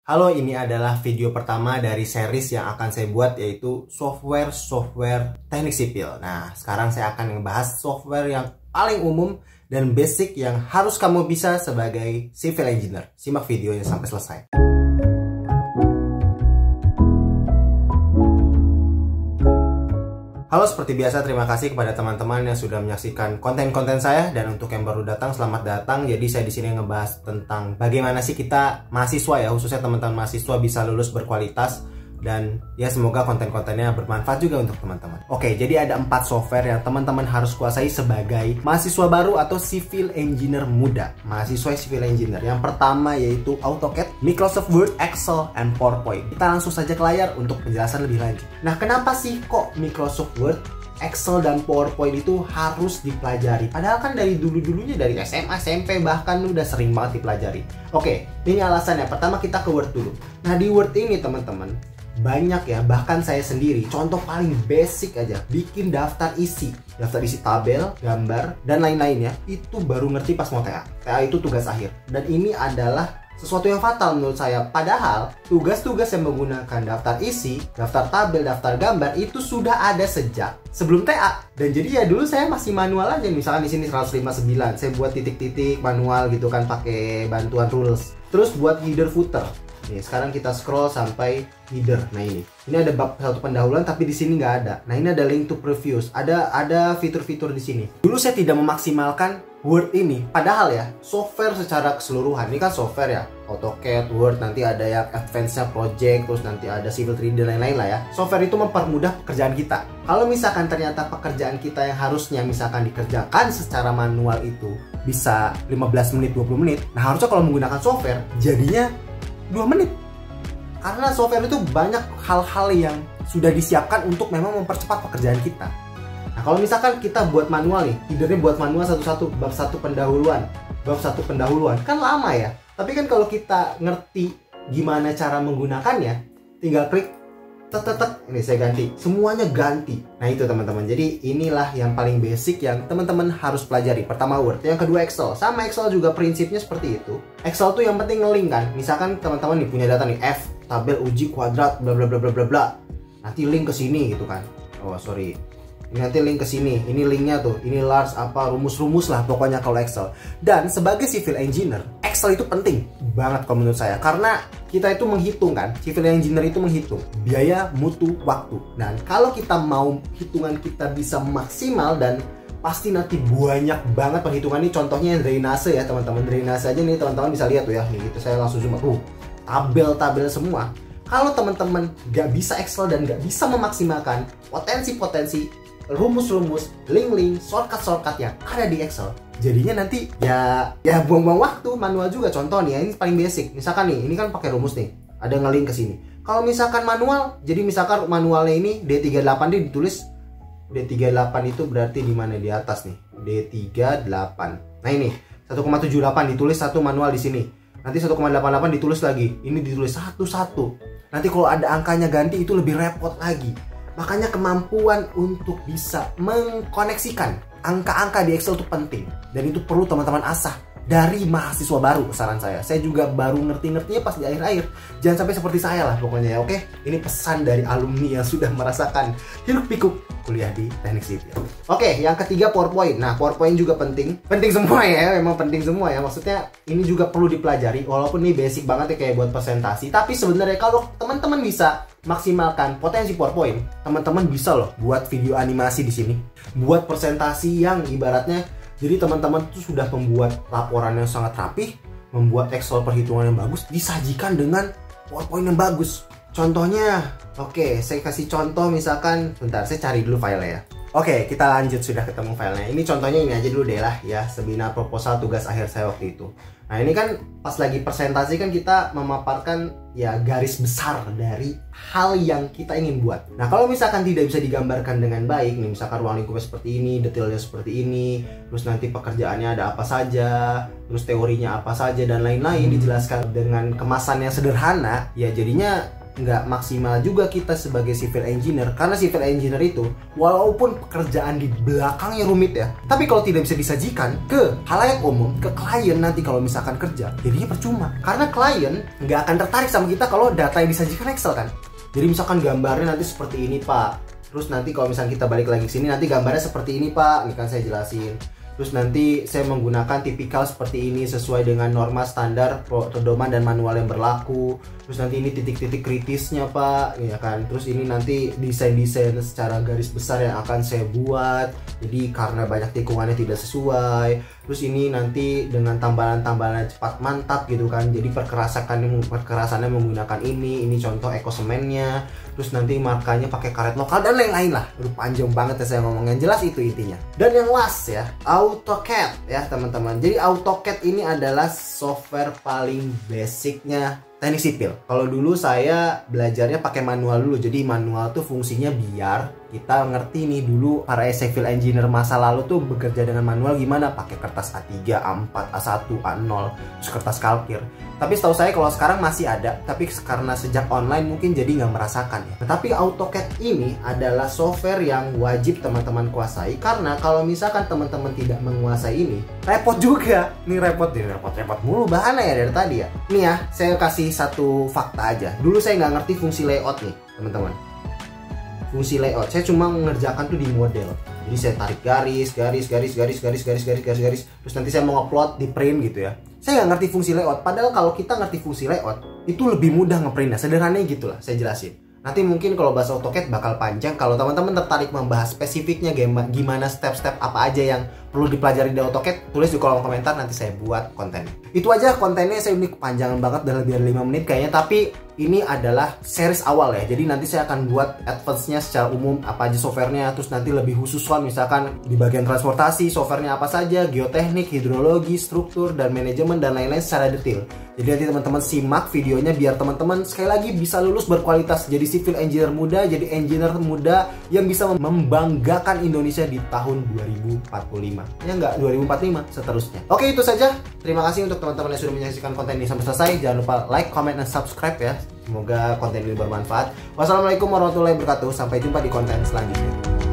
Halo, ini adalah video pertama dari series yang akan saya buat, yaitu software teknik sipil. Nah, sekarang saya akan membahas software yang paling umum dan basic yang harus kamu bisa sebagai civil engineer. Simak videonya sampai selesai. Halo, seperti biasa terima kasih kepada teman-teman yang sudah menyaksikan konten-konten saya, dan untuk yang baru datang selamat datang. Jadi saya di sini ngebahas tentang bagaimana sih kita mahasiswa ya, khususnya teman-teman mahasiswa bisa lulus berkualitas, dan ya semoga konten-kontennya bermanfaat juga untuk teman-teman. Oke, jadi ada 4 software yang teman-teman harus kuasai sebagai mahasiswa baru atau civil engineer muda, mahasiswa civil engineer. Yang pertama yaitu AutoCAD, Microsoft Word, Excel, and PowerPoint. Kita langsung saja ke layar untuk penjelasan lebih lanjut. Nah, kenapa sih kok Microsoft Word, Excel, dan PowerPoint itu harus dipelajari? Padahal kan dari dulu-dulunya, dari SMA, SMP, bahkan udah sering banget dipelajari. Oke, ini alasannya. Pertama kita ke Word dulu. Nah, di Word ini teman-teman, banyak ya, bahkan saya sendiri, contoh paling basic aja, bikin daftar isi tabel, gambar, dan lain-lainnya, itu baru ngerti pas mau TA. TA itu tugas akhir, dan ini adalah sesuatu yang fatal menurut saya. Padahal tugas-tugas yang menggunakan daftar isi, daftar tabel, daftar gambar itu sudah ada sejak sebelum TA. Dan jadi ya dulu saya masih manual aja. Misalkan di sini 159, saya buat titik-titik manual gitu kan, pakai bantuan rules. Terus buat header footer. Nih, sekarang kita scroll sampai header. Nah, ini ada bab satu pendahuluan, tapi di sini nggak ada. Nah, ini ada link to previews. Ada fitur-fitur di sini. Dulu saya tidak memaksimalkan Word ini. Padahal ya, software secara keseluruhan ini kan software ya, AutoCAD, Word, nanti ada yang advance-nya project, terus nanti ada Civil 3D dan lain-lain lah ya. Software itu mempermudah pekerjaan kita. Kalau misalkan ternyata pekerjaan kita yang harusnya misalkan dikerjakan secara manual itu bisa 15 menit, 20 menit. Nah, harusnya kalau menggunakan software jadinya 2 menit. Karena software itu banyak hal-hal yang sudah disiapkan untuk memang mempercepat pekerjaan kita. Nah, kalau misalkan kita buat manual nih, headernya buat manual satu-satu, bab satu pendahuluan, kan lama ya. Tapi kan kalau kita ngerti gimana cara menggunakannya, tinggal klik tek, ini saya ganti, semuanya ganti. Nah, itu teman-teman. Jadi inilah yang paling basic yang teman-teman harus pelajari. Pertama Word, yang kedua Excel. Sama Excel juga prinsipnya seperti itu. Excel tuh yang penting nge-link kan. Misalkan teman-teman nih punya data nih, F, tabel uji kuadrat, bla bla bla bla bla bla. Nanti link ke sini gitu kan. Oh, sorry. Ini nanti link ke sini. Ini linknya tuh. Ini large apa, rumus-rumus lah pokoknya kalau Excel. Dan sebagai civil engineer, Excel itu penting banget kalau menurut saya. Karena kita itu menghitung kan, civil engineer itu menghitung biaya, mutu, waktu. Dan kalau kita mau hitungan kita bisa maksimal, dan pasti nanti banyak banget perhitungan ini. Contohnya drainase ya teman-teman. Drainase aja nih teman-teman bisa lihat tuh ya. Nih itu saya langsung zoom. Tabel-tabel semua. Kalau teman-teman gak bisa Excel dan gak bisa memaksimalkan potensi-potensi, rumus-rumus, link-link, shortcut-shortcut yang ada di Excel, jadinya nanti ya buang-buang waktu. Manual juga contoh nih ya, ini paling basic. Misalkan nih, ini kan pakai rumus nih, ada nge-link ke sini. Kalau misalkan manual, jadi misalkan manualnya ini D38 dia ditulis D38 itu berarti di mana, di atas nih, D38. Nah, ini 1,78 ditulis satu manual di sini. Nanti 1,88 ditulis lagi. Ini ditulis satu-satu. Nanti kalau ada angkanya ganti itu lebih repot lagi. Makanya kemampuan untuk bisa mengkoneksikan angka-angka di Excel itu penting. Dan itu perlu teman-teman asah dari mahasiswa baru, saran saya. Saya juga baru ngerti-ngertinya pas di akhir-akhir. Jangan sampai seperti saya lah pokoknya ya, oke? Ini pesan dari alumni yang sudah merasakan hiruk-pikuk kuliah di teknik sipil. Oke, yang ketiga PowerPoint. Nah, PowerPoint juga penting. Penting semua ya, memang penting semua ya. Maksudnya ini juga perlu dipelajari. Walaupun ini basic banget ya kayak buat presentasi. Tapi sebenarnya kalau teman-teman bisa maksimalkan potensi PowerPoint, teman-teman bisa loh buat video animasi di sini. Buat presentasi yang ibaratnya, jadi teman-teman tuh sudah membuat laporan yang sangat rapih, membuat Excel perhitungan yang bagus, disajikan dengan PowerPoint yang bagus. Contohnya, oke, saya kasih contoh misalkan, bentar, saya cari dulu filenya ya. Oke, kita lanjut, sudah ketemu filenya. Ini contohnya ini aja dulu deh lah ya, seminar proposal tugas akhir saya waktu itu. Nah, ini kan pas lagi presentasi kan kita memaparkan ya garis besar dari hal yang kita ingin buat. Nah, kalau misalkan tidak bisa digambarkan dengan baik nih, misalkan ruang lingkupnya seperti ini, detailnya seperti ini, terus nanti pekerjaannya ada apa saja, terus teorinya apa saja dan lain-lain, dijelaskan dengan kemasan yang sederhana, ya jadinya nggak maksimal juga kita sebagai civil engineer. Karena civil engineer itu walaupun pekerjaan di belakangnya rumit ya, tapi kalau tidak bisa disajikan ke halayak umum, ke klien nanti kalau misalkan kerja, jadinya percuma. Karena klien nggak akan tertarik sama kita kalau data yang disajikan Excel kan. Jadi misalkan gambarnya nanti seperti ini Pak, terus nanti kalau misalkan kita balik lagi ke sini nanti gambarnya seperti ini Pak, ini kan saya jelasin. Terus nanti saya menggunakan tipikal seperti ini sesuai dengan norma standar pedoman dan manual yang berlaku. Terus nanti ini titik-titik kritisnya Pak, ya kan. Terus ini nanti desain-desain secara garis besar yang akan saya buat. Jadi karena banyak tikungannya tidak sesuai. Terus ini nanti dengan tambalan-tambalan cepat mantap gitu kan. Jadi perkerasannya menggunakan ini contoh ekosemennya. Terus nanti markanya pakai karet lokal dan lain-lain lah. Udah panjang banget ya saya ngomongnya. Jelas itu intinya. Dan yang last ya, AutoCAD ya teman-teman. Jadi AutoCAD ini adalah software paling basicnya teknik sipil. Kalau dulu saya belajarnya pakai manual dulu. Jadi manual tuh fungsinya biar kita ngerti nih dulu para civil engineer masa lalu tuh bekerja dengan manual gimana, pakai kertas A3, A4, A1, A0, terus kertas kalkir. Tapi setahu saya kalau sekarang masih ada, tapi karena sejak online mungkin jadi nggak merasakan ya. Tetapi AutoCAD ini adalah software yang wajib teman-teman kuasai, karena kalau misalkan teman-teman tidak menguasai ini, repot juga. Ini repot mulu bahannya ya dari tadi ya. Nih ya, saya kasih satu fakta aja. Dulu saya nggak ngerti fungsi layout nih, teman-teman. Fungsi layout, saya cuma mengerjakan tuh di model. Jadi saya tarik garis, terus nanti saya mau upload di print gitu ya. Saya nggak ngerti fungsi layout, padahal kalau kita ngerti fungsi layout, itu lebih mudah ngeprintnya. Sederhananya gitulah, saya jelasin. Nanti mungkin kalau bahas AutoCAD bakal panjang. Kalau teman-teman tertarik membahas spesifiknya gimana step-step apa aja yang perlu dipelajari di AutoCAD, tulis di kolom komentar, nanti saya buat kontennya. Itu aja kontennya, saya ini kepanjangan banget, udah lebih dari 5 menit kayaknya. Tapi ini adalah series awal ya. Jadi nanti saya akan buat advance-nya secara umum, apa aja softwarenya. Terus nanti lebih khusus kan, misalkan di bagian transportasi, softwarenya apa saja, geoteknik, hidrologi, struktur, dan manajemen, dan lain-lain secara detail. Jadi nanti teman-teman simak videonya biar teman-teman sekali lagi bisa lulus berkualitas. Jadi civil engineer muda, jadi engineer muda yang bisa membanggakan Indonesia di tahun 2045. Ya enggak, 2045 seterusnya. Oke, itu saja. Terima kasih untuk teman-teman yang sudah menyaksikan konten ini sampai selesai. Jangan lupa like, comment, dan subscribe ya. Semoga konten ini bermanfaat. Wassalamualaikum warahmatullahi wabarakatuh. Sampai jumpa di konten selanjutnya.